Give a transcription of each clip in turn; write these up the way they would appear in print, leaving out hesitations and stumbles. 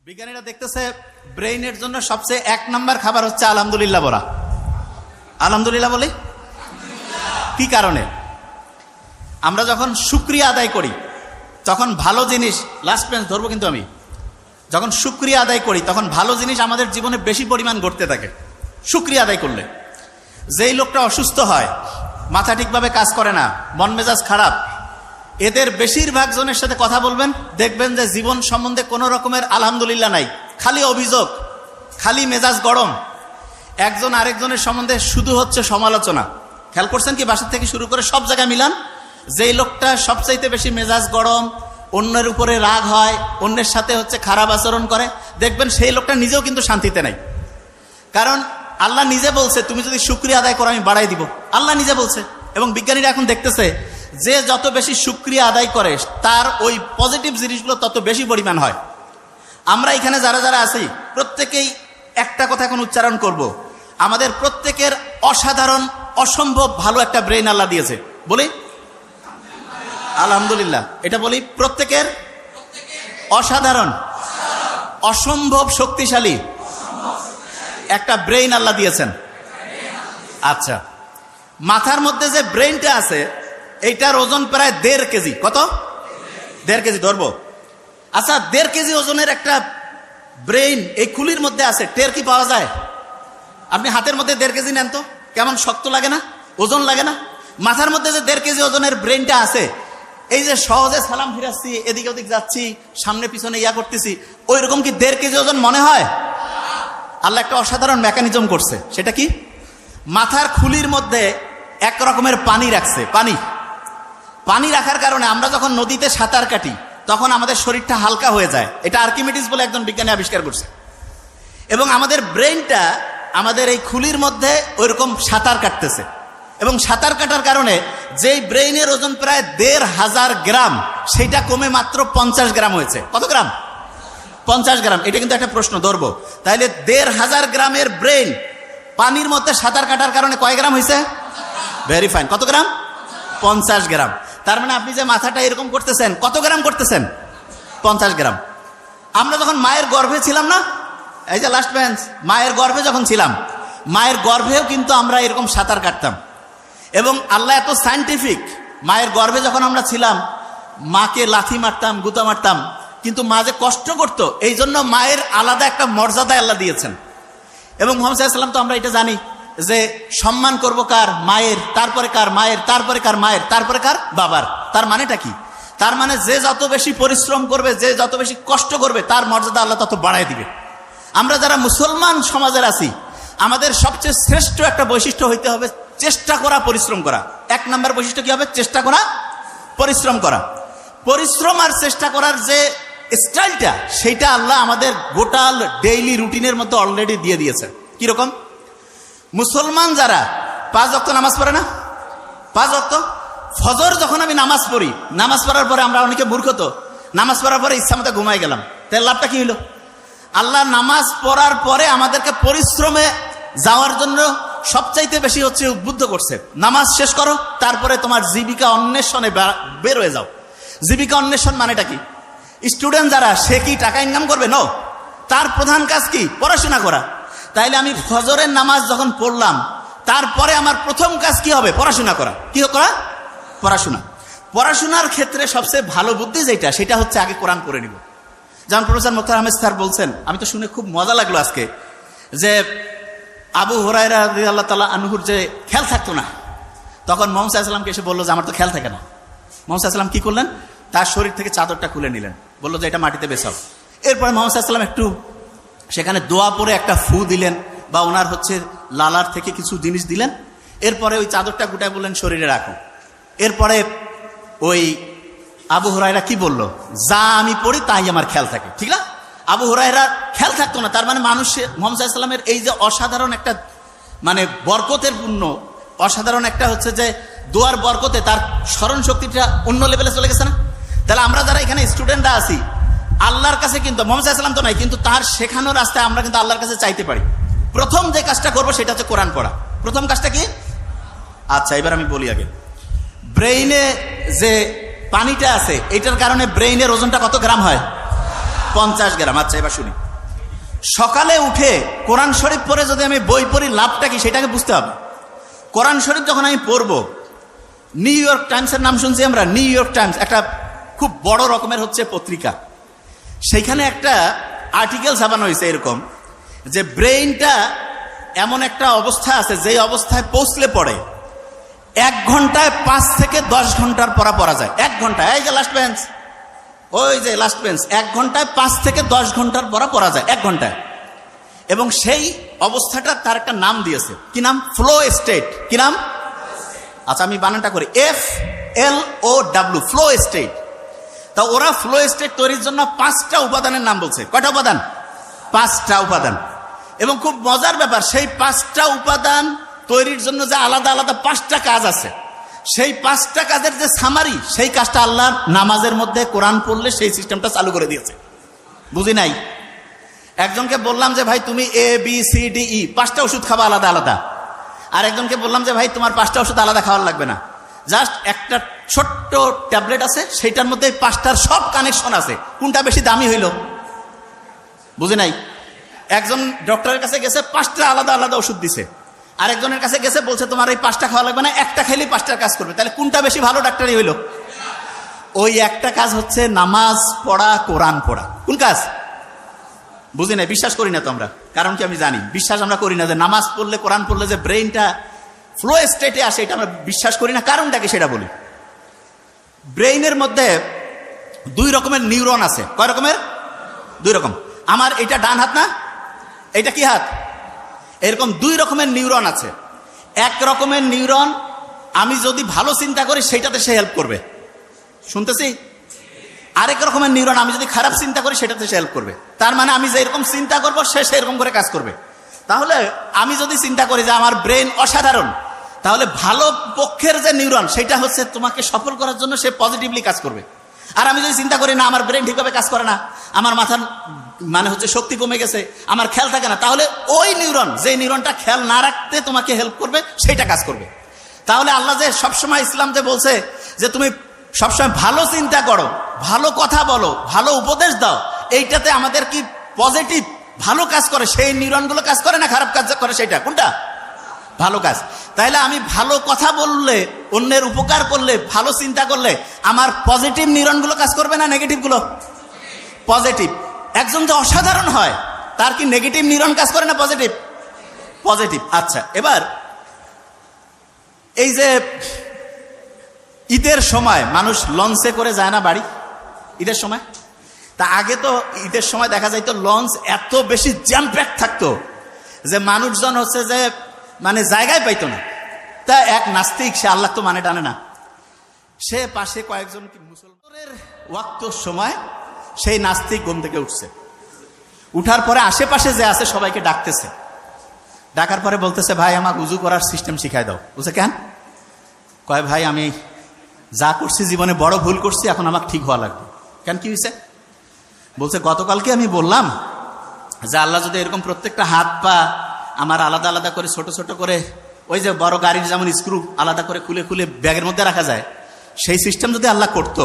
বিজ্ঞানীরা দেখতেছে ব্রেইনের জন্য সবচেয়ে এক নাম্বার খাবার হচ্ছে আলহামদুলিল্লাহ বলা। আলহামদুলিল্লাহ বলি কি কারণে? আমরা যখন শুকরিয়া আদায় করি তখন ভালো জিনিস, লাস্ট বেঞ্চ ধরবো কিন্তু আমি, যখন শুকরিয়া আদায় করি তখন ভালো জিনিস আমাদের জীবনে বেশি পরিমাণ ঘটতে থাকে। শুকরিয়া আদায় করলে যেই লোকটা অসুস্থ হয়, মাথা ঠিকভাবে কাজ করে না, মন মেজাজ খারাপ, এদের বেশিরভাগ জনের সাথে কথা বলবেন, দেখবেন যে জীবন সম্বন্ধে কোনো রকমের আলহামদুলিল্লাহ নাই, খালি অভিযোগ, খালি মেজাজ গরম। একজন আরেকজনের সম্বন্ধে শুধু হচ্ছে সমালোচনা। খেয়াল করছেন কি? বাসা থেকে শুরু করে সব জায়গায় মিলান, যেই লোকটা সবচাইতে বেশি মেজাজ গরম, অন্যের উপরে রাগ হয়, অন্যের সাথে হচ্ছে খারাপ আচরণ করে, দেখবেন সেই লোকটা নিজেও কিন্তু শান্তিতে নাই। কারণ আল্লাহ নিজে বলছে তুমি যদি শুকরিয়া আদায় করো আমি বাড়াই দিব। আল্লাহ নিজে বলছে। এবং বিজ্ঞানীরা এখন দেখতেছে যে যত বেশি শুকরিয়া আদায় করে তার ওই পজিটিভ জিনিসগুলো তত বেশি পরিমাণ হয়। আমরা এখানে যারা যারা আছি প্রত্যেকেই একটা কথা এখন উচ্চারণ করব, আমাদের প্রত্যেকের অসাধারণ অসম্ভব ভালো একটা ব্রেইন আল্লাহ দিয়েছে। বলি আলহামদুলিল্লাহ। এটা বলি প্রত্যেকের অসাধারণ অসম্ভব শক্তিশালী একটা ব্রেইন আল্লাহ দিয়েছেন। আচ্ছা, মাথার মধ্যে যে ব্রেইনটা আছে এইটার ওজন প্রায় 1.5 কেজি। কত? 1.5 কেজি ধরবো। আচ্ছা, 1.5 কেজি ওজনের একটা ব্রেইন এই খুলির মধ্যে আছে, টের কি পাওয়া যায়? আপনি হাতের মধ্যে 1.5 কেজি নেন তো, কেমন শক্ত লাগে না? ওজন লাগে না? মাথার মধ্যে যে 1.5 কেজি ওজনের ব্রেইনটা আছে, এই যে সহজে সালাম ফিরাচ্ছি, এদিকে ওদিক যাচ্ছি, সামনে পিছনে ইয়া করতেছি, ওই রকম কি 1.5 কেজি ওজন মনে হয়? আল্লাহ একটা অসাধারণ মেকানিজম করছে। সেটা কি? মাথার খুলির মধ্যে এক রকমের পানি রাখছে। পানি রাখার কারণে আমরা যখন নদীতে সাঁতার কাটি তখন আমাদের শরীরটা হালকা হয়ে যায়। এটা আর্কিমিডিস বলে একজন বিজ্ঞানী আবিষ্কার করছে। এবং আমাদের ব্রেইনটা আমাদের এই খুলির মধ্যে ওইরকম সাঁতার কাটতেছে। এবং সাঁতার কাটার কারণে যেই ব্রেইনের ওজন প্রায় 1,500 গ্রাম, সেইটা কমে মাত্র 50 গ্রাম হয়েছে। কত গ্রাম? 50 গ্রাম। এটা কিন্তু একটা প্রশ্ন ধরবো। তাহলে 1,500 গ্রামের ব্রেইন পানির মধ্যে সাঁতার কাটার কারণে কয় গ্রাম হয়েছে? Very fine. কত গ্রাম? 50 গ্রাম। তার মানে আপনি যে মাথাটা এরকম করতেছেন, কত গ্রাম করতেছেন? 50 গ্রাম। আমরা যখন মায়ের গর্ভে ছিলাম না, এই যে লাস্ট বেঞ্চ, মায়ের গর্ভে যখন ছিলাম, মায়ের গর্ভেও কিন্তু আমরা এরকম সাঁতার কাটতাম। এবং আল্লাহ এত সায়েন্টিফিক, মায়ের গর্ভে যখন আমরা ছিলাম মাকে লাথি মারতাম, গুতা মারতাম, কিন্তু মা যে কষ্ট করত, এই জন্য মায়ের আলাদা একটা মর্যাদা আল্লাহ দিয়েছেন। এবং মুহাম্মদ সাল্লাল্লাহু আলাইহি ওয়াসাল্লাম তো আমরা এটা জানি যে সম্মান করব কার? মায়ের, তারপরে কার? মায়ের, তারপরে কার? মায়ের, তারপরে কার? বাবার। তার মানেটা কি? তার মানে যে যত বেশি পরিশ্রম করবে, যে যত বেশি কষ্ট করবে, তার মর্যাদা আল্লাহ তত বাড়ায় দিবে। আমরা যারা মুসলমান সমাজের আছি, আমাদের সবচেয়ে শ্রেষ্ঠ একটা বৈশিষ্ট্য হইতে হবে চেষ্টা করা, পরিশ্রম করা। 1 নম্বর বৈশিষ্ট্য কি হবে? চেষ্টা করা, পরিশ্রম করা। পরিশ্রম আর চেষ্টা করার যে স্টাইলটা, সেইটা আল্লাহ আমাদের গোটাল ডেইলি রুটিনের মধ্যে অলরেডি দিয়ে দিয়েছে। কিরকম? মুসলমান যারা 5 ওয়াক্ত নামাজ পড়ে না, 5 ওয়াক্ত ফজর যখন আমি নামাজ পড়ি, নামাজ পড়ার পরে আমরা অনেকে মূর্খ, তো নামাজ পড়ার পরে ইচ্ছা মতো ঘুমাই গেলাম, তার লাভটা কি হলো? আল্লাহ নামাজ পড়ার পরে আমাদেরকে পরিশ্রমে যাওয়ার জন্য সবচাইতে বেশি হচ্ছে উদ্বুদ্ধ করছে। নামাজ শেষ করো, তারপরে তোমার জীবিকা অন্বেষণে বের হয়ে যাও। জীবিকা অন্বেষণ মানেটা কি? স্টুডেন্ট যারা, সে কি টাকা ইনকাম করবে? নো, তার প্রধান কাজ কি? পড়াশোনা করা। তাইলে আমি ফজরের নামাজ যখন পড়লাম, তারপরে আমার প্রথম কাজ কি হবে? পড়াশোনা করা। কি করা? পড়াশোনা। পড়াশোনার ক্ষেত্রে সবচেয়ে ভালো বুদ্ধি যেটা, সেটা হচ্ছে আগে কোরআন পড়ে নিব। যেমন প্রফেসর মোখতার আহমেদ স্যার বলছেন, আমি তো শুনে খুব মজা লাগলো আজকে, যে আবু হুরায়রা রাদিয়াল্লাহু তাআলা আনহুর যে খেয়াল থাকতো না, তখন মুহাম্মদ সাল্লাল্লাহু আলাইহি ওয়াসাল্লামকে এসে বললো যে আমার তো খেয়াল থাকে না। মুহাম্মদ সাল্লাল্লাহু আলাইহি ওয়াসাল্লাম কি করলেন? তার শরীর থেকে চাদরটা খুলে নিলেন, বললো যে এটা মাটিতে বেছাও। এরপরে মুহাম্মদ সাল্লাল্লাহু আলাইহি ওয়াসাল্লাম একটু সেখানে দোয়া পরে একটা ফু দিলেন, বা ওনার হচ্ছে লালার থেকে কিছু জিনিস দিলেন। এরপরে ওই চাদরটা গুটায় বললেন শরীরে রাখো। এরপরে ওই আবু হুরায়রা কি বললো? যা আমি পড়ি তাই আমার খেয়াল থাকে। ঠিক না? আবু হুরায়রা খেয়াল থাকতো না। তার মানে মানুষের মুহাম্মদ সাল্লাল্লাহু আলাইহি ওয়াসাল্লামের এই যে অসাধারণ একটা মানে বরকতের পূর্ণ, অসাধারণ একটা হচ্ছে যে দোয়ার বরকতে তার স্মরণ শক্তিটা অন্য লেভেলে চলে গেছে না? তাহলে আমরা যারা এখানে স্টুডেন্টরা আছি, আল্লাহর কাছে কিন্তু মুহাম্মদ সাল্লাল্লাহু আলাইহি ওয়াসাল্লাম তো নাই, কিন্তু তার শেখানোর রাস্তায় আমরা কিন্তু আল্লাহর কাছে চাইতে পারি। প্রথম যে কাজটা করবো সেটা হচ্ছে কোরআন পড়া। প্রথম কাজটা কি? আচ্ছা, এবার আমি বলি আগে, ব্রেইনে যে পানিটা আছে, এটার কারণে ব্রেইনের ওজনটা কত গ্রাম হয়? 50 গ্রাম। আচ্ছা, এবার শুনি। সকালে উঠে কোরআন শরীফ পড়ে যদি আমি বই পড়ি, লাভটা কি সেটাকে বুঝতে হবে। কোরআন শরীফ যখন আমি পড়বো, নিউ ইয়র্ক টাইমসের নাম শুনছি আমরা। নিউ ইয়র্ক টাইমস একটা খুব বড় রকমের হচ্ছে পত্রিকা। সেইখানে একটা আর্টিকেল ছাপানো হয়েছে এরকম, যে ব্রেইনটা এমন একটা অবস্থা আছে, যে অবস্থায় পৌঁছলে পড়ে 1 ঘন্টায় 5 থেকে 10 ঘন্টার পড়া যায়। 1 ঘন্টায়, এই যে লাস্ট বেঞ্চ, ওই যে লাস্ট বেঞ্চ, 1 ঘন্টায় 5 থেকে 10 ঘন্টার পড়া যায় 1 ঘন্টায়। এবং সেই অবস্থাটা তার একটা নাম দিয়েছে। কি নাম? Flow state. কি নাম? আচ্ছা, আমি বানানটা করি, FLOW, ফ্লো স্টেট। তা ওরা ফ্লো স্টেট তৈরির জন্য 5টা উপাদানের নাম বলছে। কয়টা উপাদান? 5টা উপাদান। এবং খুব মজার ব্যাপার, সেই 5টা উপাদান তৈরির জন্য যে আলাদা আলাদা 5টা কাজ আছে, সেই 5টা কাজের যে সামারি, সেই কাজটা আল্লাহ নামাজের মধ্যে কোরআন পড়লে সেই সিস্টেমটা চালু করে দিয়েছে। বুঝি নাই? একজনকে বললাম যে ভাই তুমি ABCDE 5টা ওষুধ খাবা আলাদা আলাদা। আর একজনকে বললাম যে ভাই তোমার 5টা ওষুধ আলাদা খাওয়ার লাগবে না, জাস্ট একটা ছোট্ট ট্যাবলেট আছে, সেইটার মধ্যে 5টার সব কানেকশন আছে। কোনটা বেশি দামি হইল? বুঝি নাই? একজন ডক্টরের কাছে গেছে, 5টা আলাদা আলাদা ওষুধ দিছে। আরেকজনের কাছে গেছে, বলছে তোমার এই 5টা খাওয়া লাগবে না, একটা খেলেই 5টার কাজ করবে। তাহলে কোনটা বেশি ভালো ডাক্তারই হইল? ওই একটা কাজ হচ্ছে নামাজ পড়া, কোরআন পড়া। কোন কাজ? বুঝি নাই, বিশ্বাস করি না তো আমরা। কারণ কি আমি জানি, বিশ্বাস আমরা করি না যে নামাজ পড়লে, কোরআন পড়লে যে ব্রেইনটা ফ্লো স্টেটে আসে, এটা আমরা বিশ্বাস করি না। কারণটা কি সেটা বলি। ব্রেইনের মধ্যে 2 রকমের নিউরন আছে। কয় রকমের? 2 রকম। আমার এটা ডান হাত না, এটা কি হাত? এরকম 2 রকমের নিউরন আছে। এক রকমের নিউরন আমি যদি ভালো চিন্তা করি সেটাতে সে হেল্প করবে, শুনতেছি। আরেক রকমের নিউরন আমি যদি খারাপ চিন্তা করি সেটাতে সে হেল্প করবে। তার মানে আমি যে এরকম চিন্তা করবো, সে সেরকম করে কাজ করবে। তাহলে আমি যদি চিন্তা করি যে আমার ব্রেন অসাধারণ, তাহলে ভালো পক্ষের যে নিউরন, সেটা হচ্ছে তোমাকে সফল করার জন্য সে পজিটিভলি কাজ করবে। আর আমি যদি চিন্তা করি না আমার ব্রেন ঠিকভাবে কাজ করে না, আমার মাথার মানে হচ্ছে শক্তি কমে গেছে, আমার খেয়াল থাকে না, তাহলে ওই নিউরন, যে নিউরনটা খেয়াল না রাখতে তোমাকে হেল্প করবে, সেটা কাজ করবে। তাহলে আল্লাহ যে সবসময় ইসলাম যে বলছে যে তুমি সবসময় ভালো চিন্তা করো, ভালো কথা বলো, ভালো উপদেশ দাও, এইটাতে আমাদের কি পজিটিভ ভালো কাজ করে, সেই নিউরনগুলো কাজ করে না খারাপ কাজ করে? সেটা কোনটা? ভালো কাজ। তাইলে আমি ভালো কথা বললে, অন্যের উপকার করলে, ভালো চিন্তা করলে আমার পজিটিভ নিউরনগুলো কাজ করবে না নেগেটিভগুলো? পজিটিভ। একজন যে অসাধারণ হয়, তার কি নেগেটিভ নিউরন কাজ করে না পজিটিভ? পজিটিভ। আচ্ছা, এবার এই যে ঈদের সময় মানুষ লঞ্চে করে যায় না বাড়ি, ঈদের সময়? তা আগে তো ঈদের সময় দেখা যাইতো লঞ্চ এত বেশি জ্যাম প্যাক থাকতো যে মানুষজন হচ্ছে যে মানে জায়গায় পাইতো না। তা এক নাস্তিক, সে আল্লাহ তো মানে টানে না, সে পাশে কয়েকজন মুসলমানের ওয়াক্তর সময় সেই নাস্তিক ঘুম থেকে উঠছে। উঠার পরে আশেপাশে যে আছে সবাইকে ডাকতেছে। ডাকার পরে বলতেছে, ভাই আমাকে উজু করার সিস্টেম শিখাই দাও। বলছে কেন? কয় ভাই আমি যা করছি জীবনে বড় ভুল করছি, এখন আমাকে ঠিক হওয়া লাগবে। কেন, কি হয়েছে? বলছে গতকালকে আমি বললাম যে আল্লাহ যদি এরকম প্রত্যেকটা হাত পা আমার আলাদা আলাদা করে ছোট ছোট করে, ওই যে বড় গাড়ির যেমন স্ক্রু আলাদা করে খুলে খুলে ব্যাগের মধ্যে রাখা যায়, সেই সিস্টেম যদি আল্লাহ করতো,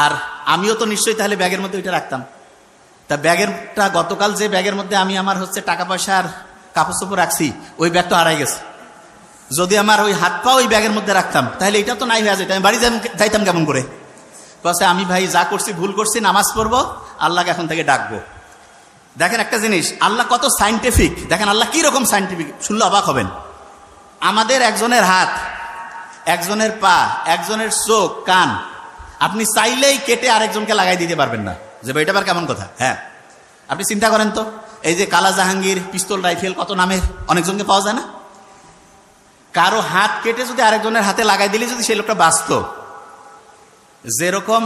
আর আমিও তো নিশ্চয়ই তাহলে ব্যাগের মধ্যে ওইটা রাখতাম। তা ব্যাগেরটা গতকাল যে ব্যাগের মধ্যে আমি আমার হচ্ছে টাকা পয়সা আর কাপড় চোপড় রাখছি, ওই ব্যাগটা হারাই গেছে। যদি আমার ওই হাত পা ওই ব্যাগের মধ্যে রাখতাম, তাহলে এটা তো নাই হয়ে যেত, আমি বাড়ি যাইতাম কেমন করে? বলছে আমি ভাই যা করছি ভুল করছি, নামাজ পড়বো, আল্লাহকে এখন থেকে ডাকবো। দেখেন একটা জিনিস, আল্লাহ কত সাইন্টিফিক। দেখেন আল্লাহ কি রকম সাইন্টিফিক, শুনলে অবাক হবেন। আমাদের একজনের হাত, একজনের পা, একজনের চোখ, কান আপনি চাইলেই কেটে আরেকজনকে লাগাই দিতে পারবেন না, যে এটা আবার কেমন কথা? হ্যাঁ, আপনি চিন্তা করেন তো, এই যে কালা জাহাঙ্গীর, পিস্তল রাইফেল, কত নামের অনেকজনকে পাওয়া যায় না? কারো হাত কেটে যদি আরেকজনের হাতে লাগাই দিলে যদি সেই লোকটা বাঁচত। যেরকম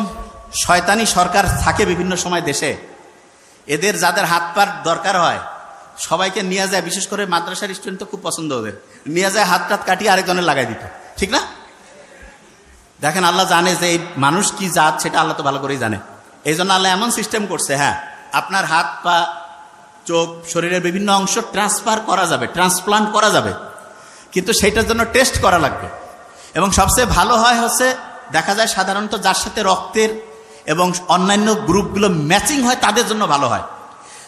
শয়তানি সরকার থাকে বিভিন্ন সময় দেশে, এদের যাদের হাত পার দরকার হয় সবাইকে নিয়ে যায়, বিশেষ করে মাদ্রাসার স্টুডেন্ট তো খুব পছন্দ, ওদের নিয়ে যায় হাত টাত কাটিয়ে আরেকজনের লাগাই দিত, ঠিক না? দেখেন আল্লাহ জানে যে এই মানুষ কি জাত, সেটা আল্লাহ তো ভালো করেই জানে। এই জন্য আল্লাহ এমন সিস্টেম করছে, হ্যাঁ আপনার হাত পা চোখ শরীরের বিভিন্ন অংশ ট্রান্সফার করা যাবে, ট্রান্সপ্লান্ট করা যাবে, কিন্তু সেইটার জন্য টেস্ট করা লাগবে। এবং সবচেয়ে ভালো হয় হচ্ছে দেখা যায় সাধারণত যার সাথে রক্তের এবং অন্যান্য গ্রুপগুলো ম্যাচিং হয়, তাদের জন্য ভালো হয়।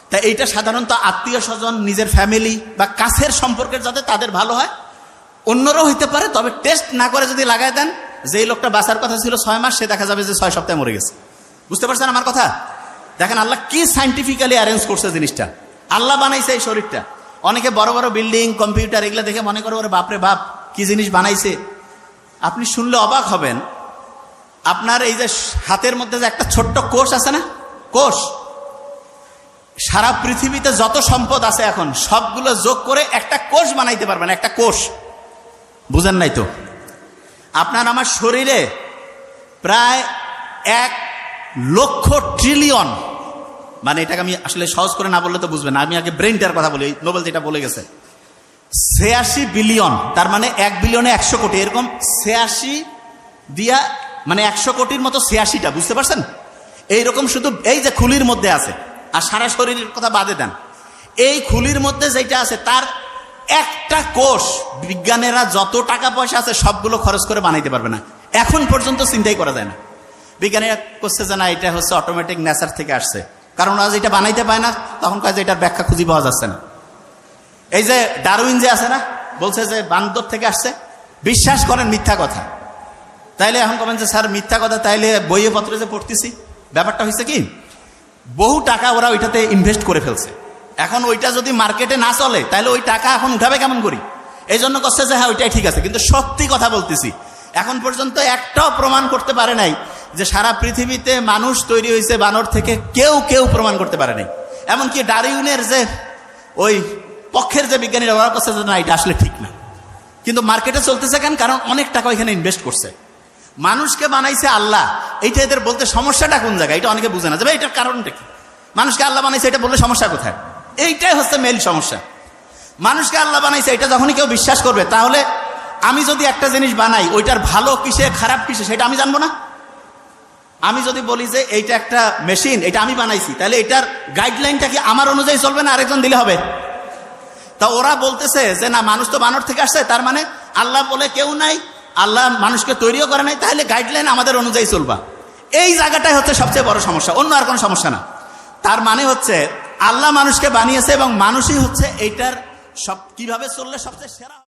তাই এইটা সাধারণত আত্মীয় স্বজন, নিজের ফ্যামিলি বা কাছের সম্পর্কের যাতে তাদের ভালো হয়, অন্যরাও হইতে পারে। তবে টেস্ট না করে যদি লাগাই দেন, যেই লোকটা বাঁচার কথা ছিল 6 মাস, সে দেখা যাবে যে 6 সপ্তাহে মরে গেছে। বুঝতে পারছেন আমার কথা? দেখেন আল্লাহ কি সাইন্টিফিক্যালি অ্যারেঞ্জ করছে জিনিসটা। আল্লাহ বানাইছে এই শরীরটা। অনেকে বড় বড় বিল্ডিং, কম্পিউটার এগুলো দেখে মনে করে ওরে বাপরে বাপ কি জিনিস বানাইছে। আপনি শুনলে অবাক হবেন, আপনার এই যে হাতের মধ্যে যে একটা ছোট্ট কোষ আছে না, কোষ, সারা পৃথিবীতে যত সম্পদ আছে এখন সবগুলো যোগ করে একটা কোষ বানাইতে পারবেন, একটা কোষ। বুঝেন নাই তো? আপনার আমার শরীরে প্রায় 1 লক্ষ ট্রিলিয়ন, মানে এটাকে আমি আসলে সহজ করে না বললে তো বুঝবেন না, আমি আগে ব্রেনটার কথা বলি। নোবেল যেটা বলে গেছে 86 বিলিয়ন, তার মানে 1 বিলিয়নে 100 কোটি, এরকম 86 দিয়া মানে 100 কোটির মতো 86টা। বুঝতে পারছেন? এইরকম শুধু এই যে খুলির মধ্যে আছে, আর সারা শরীরের কথা বাদে দেন, এই খুলির মধ্যে যেটা আছে তার একটা কোষ বিজ্ঞানীরা যত টাকা পয়সা আছে সবগুলো খরচ করে বানাইতে পারবে না। এখন পর্যন্ত চিন্তাই করা যায় না। বিজ্ঞানীরা করছে যে না, এটা হচ্ছে অটোমেটিক নেচার থেকে আসছে, কারণ আজ এটা বানাইতে পায় না, তখন কাজ এটার ব্যাখ্যা খুঁজে পাওয়া যাচ্ছে না। এই যে ডারউইন যে আছে না, বলছে যে বান্দর থেকে আসছে, বিশ্বাস করেন মিথ্যা কথা। তাইলে এখন কমেন যে স্যার মিথ্যা কথা, তাইলে বইয়ে পত্রে যে পড়তেছি, ব্যাপারটা হয়েছে কি, বহু টাকা ওরা ওইটাতে ইনভেস্ট করে ফেলছে। এখন ওইটা যদি মার্কেটে না চলে তাহলে ওই টাকা এখন উঠাবে কেমন করি, এই জন্য করছে যে হ্যাঁ ওইটাই ঠিক আছে। কিন্তু সত্যি কথা বলতেছি, এখন পর্যন্ত একটাও প্রমাণ করতে পারে নাই যে সারা পৃথিবীতে মানুষ তৈরি হয়েছে বানর থেকে, কেউ প্রমাণ করতে পারে নাই। এমনকি ডারউইনের যে ওই পক্ষের যে বিজ্ঞানীরা, ওরা করছে যে না এটা আসলে ঠিক না, কিন্তু মার্কেটে চলতেছে কেন, কারণ অনেক টাকা ওইখানে ইনভেস্ট করছে। মানুষকে বানাইছে আল্লাহ, এইটা এদের বলতে সমস্যাটা কোন জায়গায়, এটা অনেকে বুঝে না যে এটার কারণটা কি। মানুষকে আল্লাহ বানাইছে এটা বললে সমস্যা কোথায়? এইটাই হচ্ছে মেইন সমস্যা। মানুষকে আল্লাহ বানাইছে এটা যখনই কেউ বিশ্বাস করবে, তাহলে আমি যদি একটা জিনিস বানাই, ওইটার ভালো কিসে খারাপ কিসে সেটা আমি জানবো না। আমি যদি বলি যে এইটা একটা মেশিন, এটা আমি বানাইছি, তাহলে এটার গাইডলাইনটা কি আমার অনুযায়ী চলবে না আরেকজন দিলে হবে? তা ওরা বলতেছে যে না, মানুষ তো বানর থেকে আসছে, তার মানে আল্লাহ বলে কেউ নাই, আল্লাহ মানুষকে তৈরিও করে নাই, তাহলে গাইডলাইন আমাদের অনুযায়ী চলবা। এই জায়গাটাই হচ্ছে সবচেয়ে বড় সমস্যা, অন্য আর কোনো সমস্যা না। তার মানে হচ্ছে আল্লাহ মানুষকে বানিয়েছে এবং মানুষই হচ্ছে এইটার সব কিভাবে চললে সবচেয়ে সেরা।